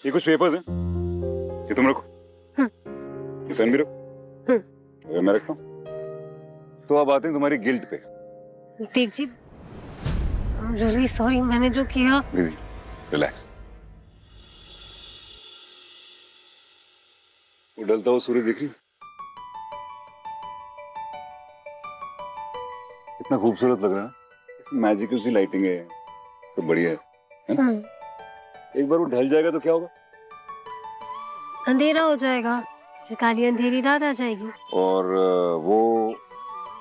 ये कुछ पेपर्स हैं, ये तुम रखो। ये पेन भी रखो। ये मैं रखता हूँ। तो अब आते हैं तुम्हारी गिल्ट पे। देव जी, रियली सॉरी, मैंने जो किया। दीदी रिलैक्स। वो ढलता हुआ सूरज दिख रही है? कितना खूबसूरत लग रहा है। इसमें मैजिकल सी लाइटिंग है, तो बढ़िया है ना? एक बार वो ढल जाएगा तो क्या होगा? अंधेरा हो जाएगा, फिर काली अंधेरी रात आ जाएगी। और वो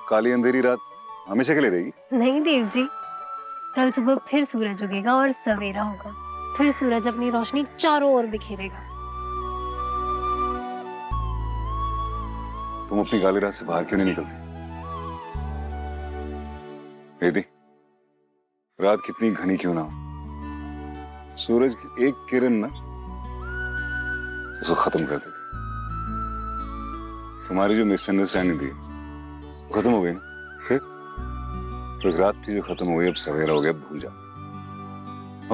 काली अंधेरी रात हमेशा के लिए रहेगी? नहीं देव जी, कल सुबह फिर सूरज उगेगा और सवेरा होगा। फिर सूरज अपनी रोशनी चारों ओर बिखेरेगा। तुम अपनी काली रात से बाहर क्यों नहीं निकलती? दीदी, रात कितनी घनी क्यों ना हो, सूरज की एक किरण ना उसको खत्म कर देती। तुम्हारी जो मिसअंडरस्टैंडिंग थी वो खत्म हो गई ना। फिर तो रात थी जो खत्म हो गई, अब सवेरा हो गया, भूल जाओ।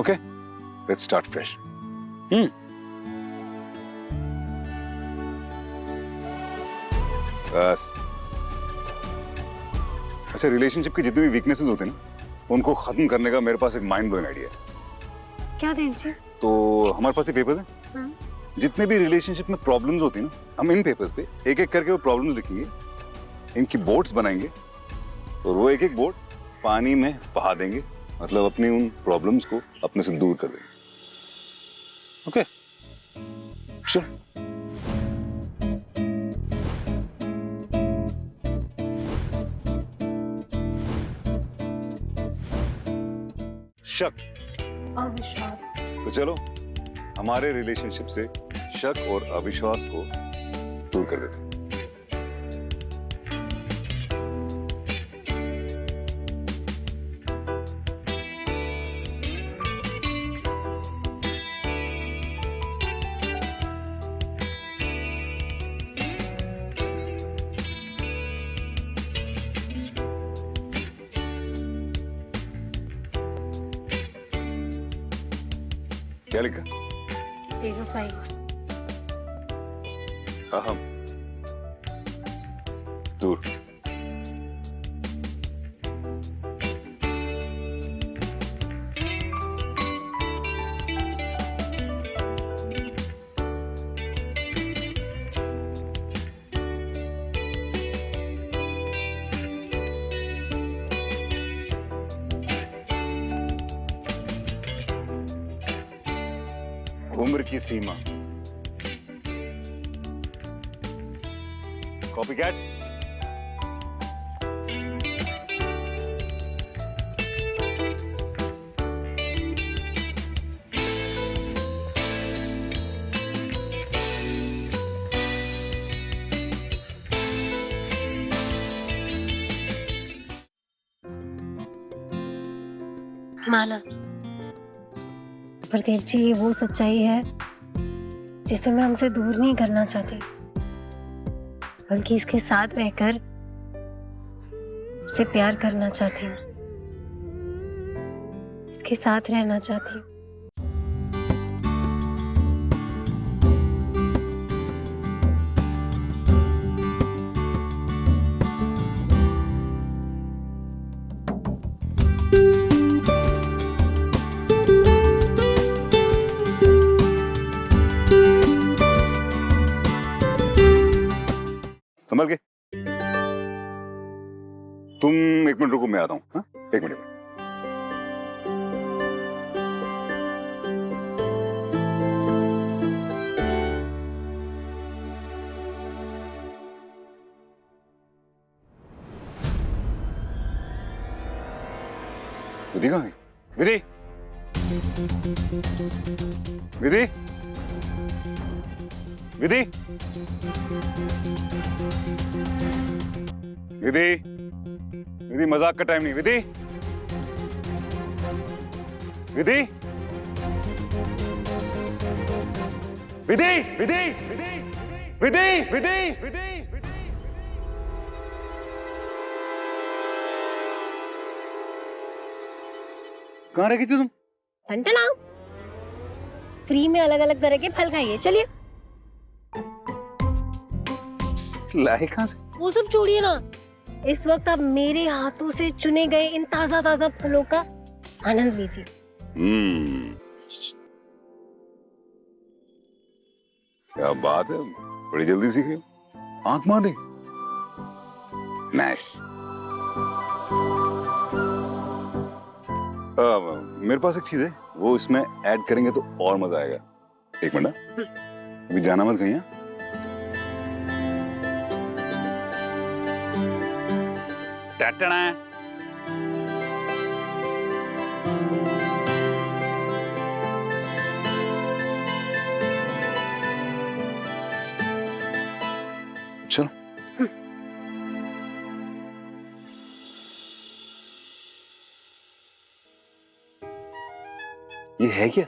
Okay, let's start fresh. बस। अच्छा, रिलेशनशिप की जितनी भी वीकनेसेस होते हैं ना, उनको खत्म करने का मेरे पास एक माइंड ब्लोइंग आइडिया है। क्या देव जी? तो हमारे पास ये पेपर्स हैं, जितने भी रिलेशनशिप में प्रॉब्लम्स होती है ना, हम इन पेपर्स पे एक एक करके वो प्रॉब्लम्स लिखेंगे, इनकी बोर्ड्स बनाएंगे और वो एक एक बोर्ड पानी में बहा देंगे, मतलब अपनी उन प्रॉब्लम्स को अपने से दूर कर देंगे। ओके, चल। शक, अविश्वास। तो चलो हमारे रिलेशनशिप से शक और अविश्वास को दूर कर देते हैं। क्या लिखा? बेवफाई। अहम, दूर। उम्र की सीमा। कॉपीकैट। माना, पर देव जी ये वो सच्चाई है जिसे मैं हमसे दूर नहीं करना चाहती, बल्कि इसके साथ रहकर उससे प्यार करना चाहती हूँ, इसके साथ रहना चाहती हूँ। संभल के। तुम एक मिनट रुको, मैं आता हूँ। हाँ, एक मिनट। विधि कहाँ गई? विधि, विधि, विधि, विधि, विधि, मजाक का टाइम नहीं। विधि, विधि, विधि, विधि, विधि, विधि, विधि, विधि। कहाँ रह गई थी तुम? टंटना। फ्री में अलग अलग तरह के फल खाइए। चलिए। लाए कहाँ से? वो सब छोड़िए ना, इस वक्त आप मेरे हाथों से चुने गए इन ताजा ताजा फलों का आनंद लीजिए। क्या बात है, बड़ी जल्दी सीख रही हो। आंख मार दे। नाइस। मेरे पास एक चीज है, वो इसमें ऐड करेंगे तो और मजा आएगा। एक मिनट, अभी जाना मत कहीं। टटना है। चलो। ये है क्या?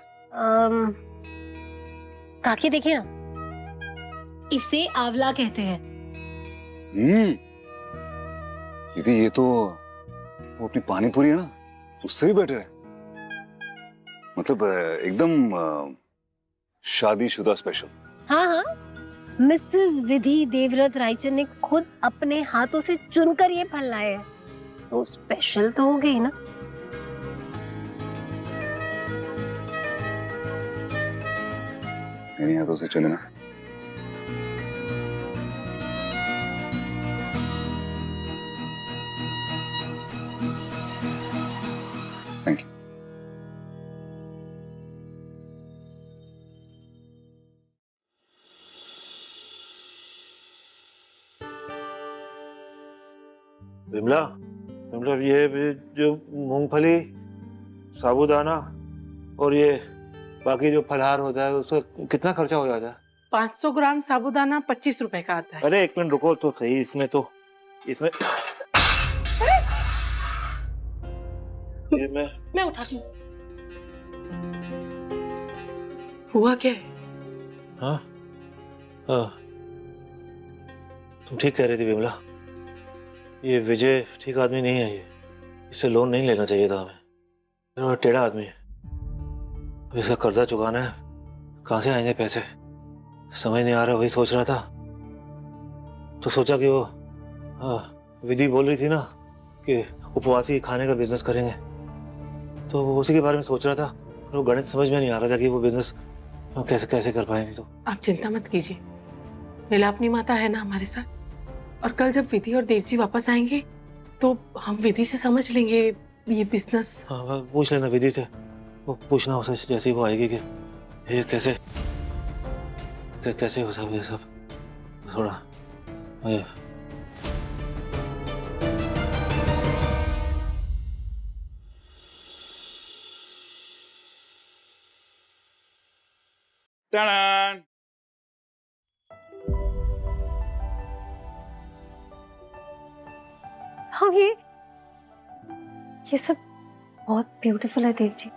काकी देखिए ना, इसे आंवला कहते हैं। ये तो वो अपनी पानी पूरी है ना, उससे भी बेटर है। मतलब एकदम शादीशुदा स्पेशल। हाँ हाँ, मिसेस विधि देवव्रत रायचंद ने खुद अपने हाथों से चुनकर ये फल लाए हैं, तो स्पेशल तो हो गई ना। मेरे हाथों से चुने ना। Thank you. विमला, विमला, ये जो मूंगफली, साबूदाना और ये बाकी जो फलहार होता है उसका कितना खर्चा हो जाता है? 500 ग्राम साबूदाना 25 रुपए का आता है। अरे एक मिनट रुको तो सही, इसमें ये मैं उठाती हूँ। हुआ क्या है? हाँ हाँ, तुम ठीक कह रही थी विमला, ये विजय ठीक आदमी नहीं है। ये इससे लोन नहीं लेना चाहिए था हमें। टेढ़ा आदमी है, अब इसका कर्जा चुकाना है, कहाँ से आएंगे पैसे समझ नहीं आ रहा। वही सोच रहा था, तो सोचा कि वो विधि बोल रही थी ना कि उपवासी खाने का बिजनेस करेंगे, तो उसी के बारे में सोच रहा था। वो गणित समझ में नहीं आ रहा था कि वो बिजनेस कैसे कैसे कर पाएंगे। तो आप चिंता मत कीजिए, नीला अपनी माता है ना हमारे साथ, और कल जब विधि और देव जी वापस आएंगे तो हम विधि से समझ लेंगे ये बिजनेस। हाँ, पूछ लेना विधि से, वो पूछना उसे जैसे वो आएगी कि ये कैसे होता है ये सब। थोड़ा ये टन। हाँ, ये सब बहुत ब्यूटीफुल है देव जी।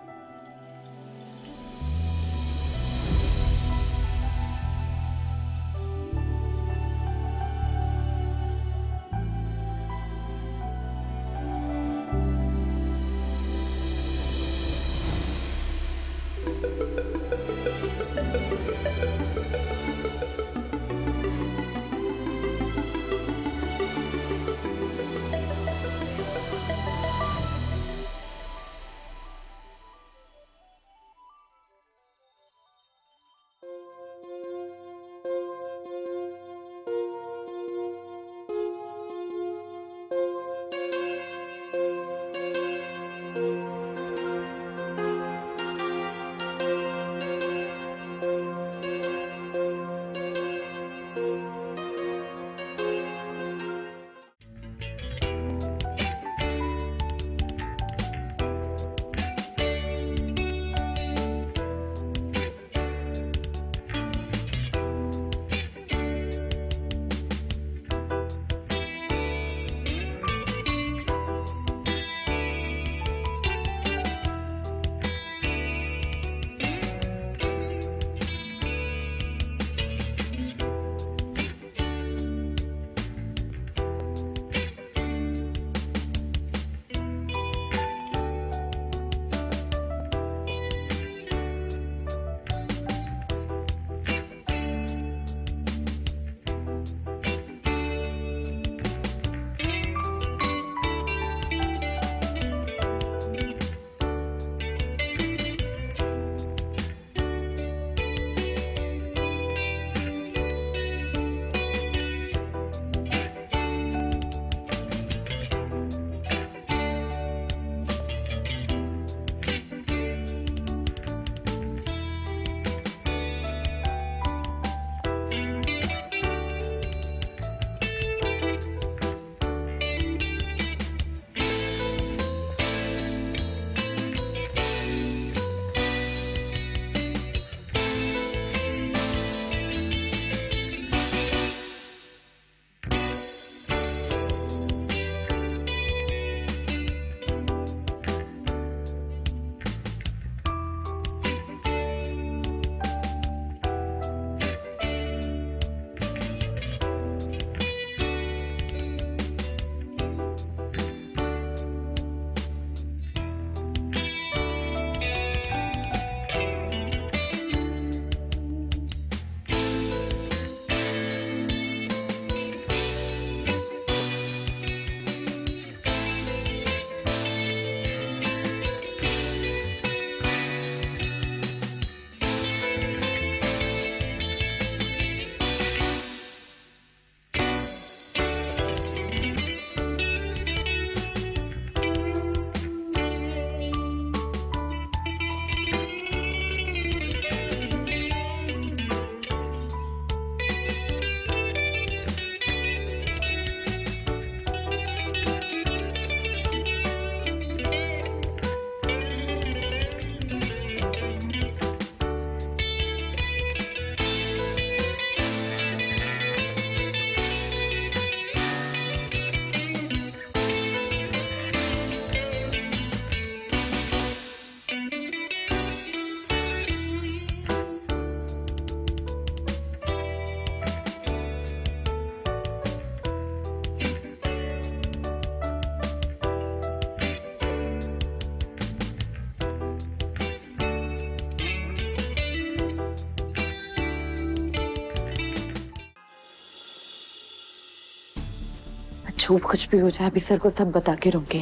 जो कुछ भी हो जाए अभी सर को सब बता के रहूंगी।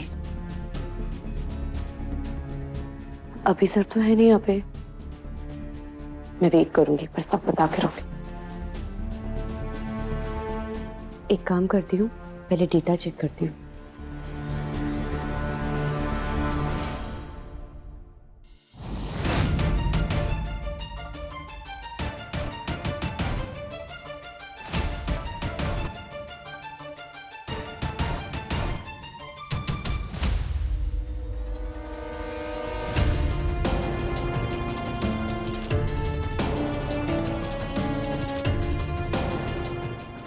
अभी सर तो है नहीं यहाँ पे, मैं वेट करूंगी पर सब बता के रहूंगी। एक काम करती हूँ, पहले डेटा चेक करती हूँ।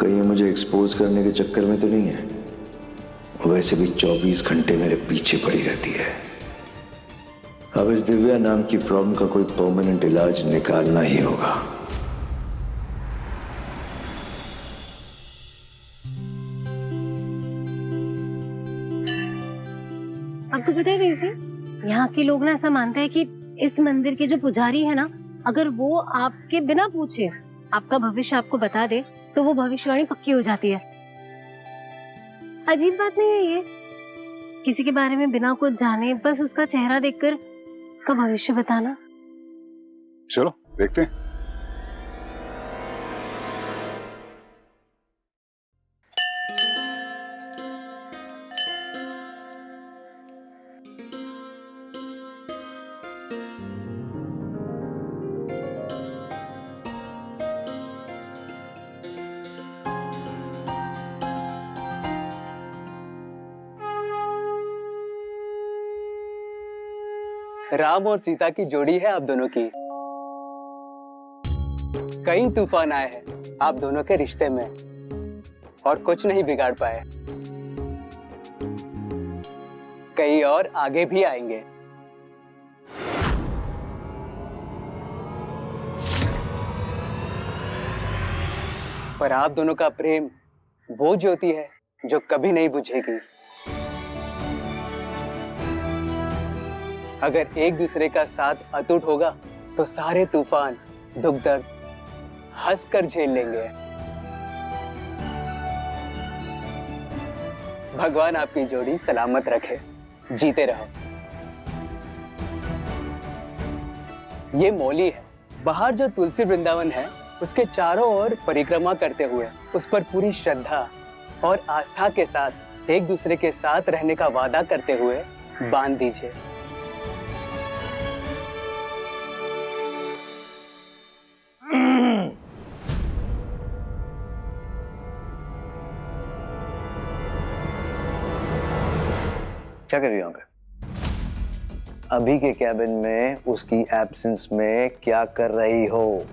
कहीं ये मुझे एक्सपोज करने के चक्कर में तो नहीं है? वैसे भी 24 घंटे मेरे पीछे पड़ी रहती है। अब इस दिव्या नाम की प्रॉब्लम का कोई परमानेंट इलाज निकालना ही होगा। आपको पता है देव जी, यहाँ के लोग ना ऐसा मानते हैं कि इस मंदिर के जो पुजारी है ना, अगर वो आपके बिना पूछे आपका भविष्य आपको बता दे तो वो भविष्यवाणी पक्की हो जाती है। अजीब बात नहीं है ये, किसी के बारे में बिना कुछ जाने बस उसका चेहरा देखकर उसका भविष्य बताना। चलो देखते हैं। राम और सीता की जोड़ी है आप दोनों की। कई तूफान आए हैं आप दोनों के रिश्ते में और कुछ नहीं बिगाड़ पाए। कई और आगे भी आएंगे। पर आप दोनों का प्रेम वो ज्योति है जो कभी नहीं बुझेगी। अगर एक दूसरे का साथ अटूट होगा तो सारे तूफान दुख दर्द हंसकर झेल लेंगे। भगवान आपकी जोड़ी सलामत रखे, जीते रहो। ये मौली है। बाहर जो तुलसी वृंदावन है उसके चारों ओर परिक्रमा करते हुए उस पर पूरी श्रद्धा और आस्था के साथ एक दूसरे के साथ रहने का वादा करते हुए बांध दीजिए। क्या कर रही हो? अभी के कैबिन में उसकी एब्सेंस में क्या कर रही हो?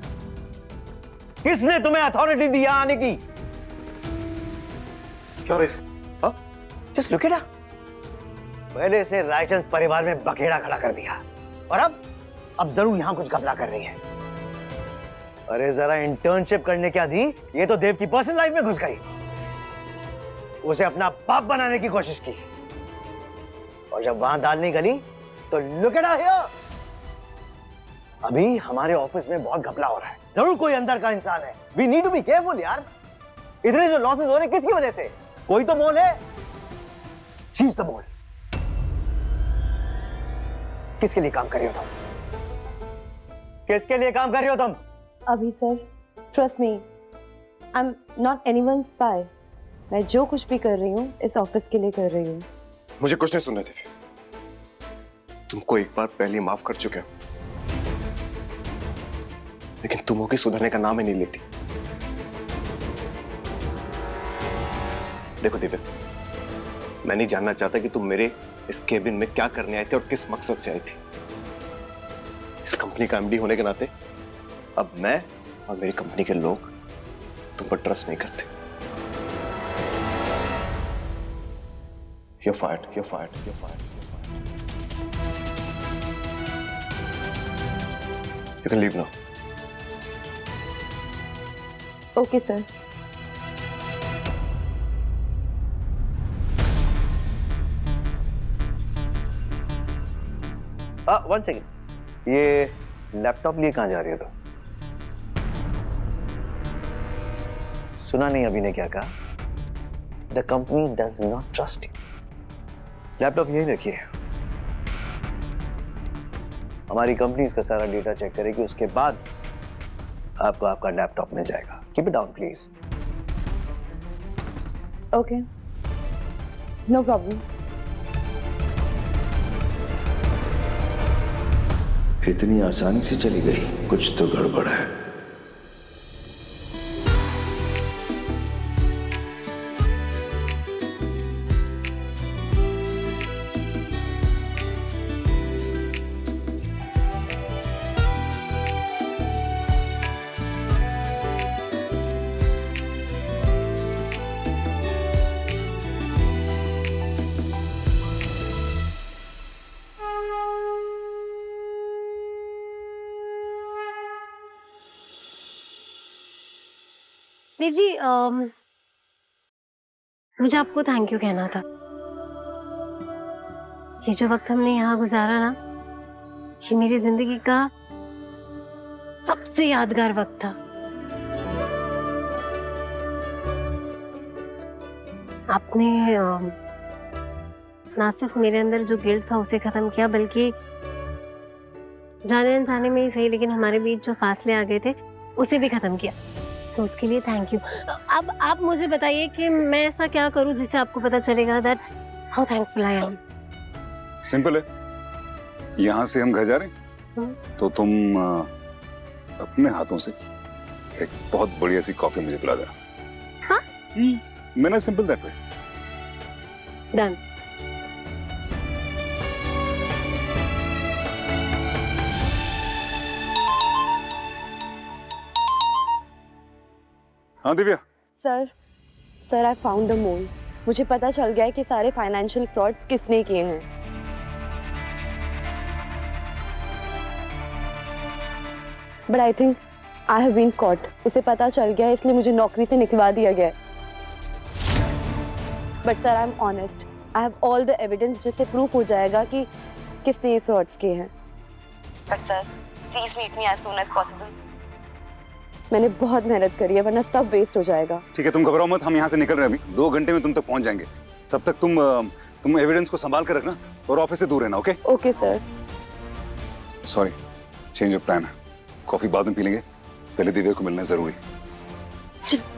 किसने तुम्हें अथॉरिटी दिया आने की? क्यों race? Just look at her. पहले से रायचंद परिवार में बखेड़ा खड़ा कर दिया और अब जरूर यहां कुछ घपला कर रही है। अरे जरा इंटर्नशिप करने क्या दी, ये तो देव की पर्सनल लाइफ में घुस गई। उसे अपना बाप बनाने की कोशिश की और जब वहां दाल नहीं गली तो लुक एट हियर। अभी हमारे ऑफिस में बहुत घपला हो रहा है, जरूर कोई अंदर का इंसान है। We need to be careful यार। इतने जो लॉसेस हो रहे किसकी वजह से? कोई तो मोल है। She is the mole. किसके लिए काम कर रही हो तुम? किसके लिए काम कर रही हो तुम? अभी sir, trust me, I am not anyone spy. मैं जो कुछ भी कर रही हूँ इस ऑफिस के लिए कर रही हूँ। मुझे कुछ नहीं सुनना था। तुमको एक बार पहले माफ कर चुके हो, लेकिन तुम होके सुधरने का नाम ही नहीं लेती। देखो दिव्या, मैं नहीं जानना चाहता कि तुम मेरे इस केबिन में क्या करने आए थे और किस मकसद से आई थी। इस कंपनी का एमडी होने के नाते अब मैं और मेरी कंपनी के लोग तुम पर ट्रस्ट नहीं करते। You're fired. You're fired. You're fired. You're fired. You can leave now. Okay sir. One second, ये लैपटॉप लिए कहां जा रही हो तुम? सुना नहीं अभी ने क्या कहा? The company does not trust you. Laptop यहीं रखिए, हमारी कंपनी इसका सारा डेटा चेक करेगी, उसके बाद आपको आपका लैपटॉप मिल जाएगा। Keep it down please. Okay, no problem. इतनी आसानी से चली गई, कुछ तो गड़बड़ है। देव जी, मुझे आपको थैंक यू कहना था। ये जो वक्त हमने यहाँ गुजारा ना, ये मेरी जिंदगी का सबसे यादगार वक्त था। आपने ना सिर्फ मेरे अंदर जो गिल्ट था उसे खत्म किया, बल्कि जाने अनजाने में ही सही, लेकिन हमारे बीच जो फासले आ गए थे उसे भी खत्म किया। तो उसके लिए थैंक यू। अब आप मुझे बताइए कि मैं ऐसा क्या करूं जिससे आपको पता चलेगा that how thankful I am. Simple है, यहाँ से हम घर जा रहे हैं तो तुम अपने हाथों से एक बहुत बढ़िया सी कॉफी मुझे पिला देना। हाँ? मैंने सिंपल दैट वे। डन। हाँ Divya. Sir I found the mole. मुझे पता चल गया है कि सारे फाइनेंशियल फ्रॉड्स किसने किए हैं। But I think I have been caught. उसे पता चल गया है, इसलिए मुझे नौकरी से निकलवा दिया गया है। But sir I am honest, I have all the evidence जिससे प्रूफ हो जाएगा कि किसने ये फ्रॉड्स किए हैं। But sir please meet me as soon as possible. मैंने बहुत मेहनत करी है, वरना सब वेस्ट हो जाएगा। ठीक है, तुम घबराओ मत, हम यहाँ से निकल रहे हैं अभी। 2 घंटे में तुम तक पहुँच जाएंगे। तब तक तुम एविडेंस को संभाल कर रखना और ऑफिस से दूर रहना। Okay? Okay sir. Sorry, change of plan है। कॉफी बाद में पी लेंगे, पहले दिव्या को मिलना जरूरी। चलो।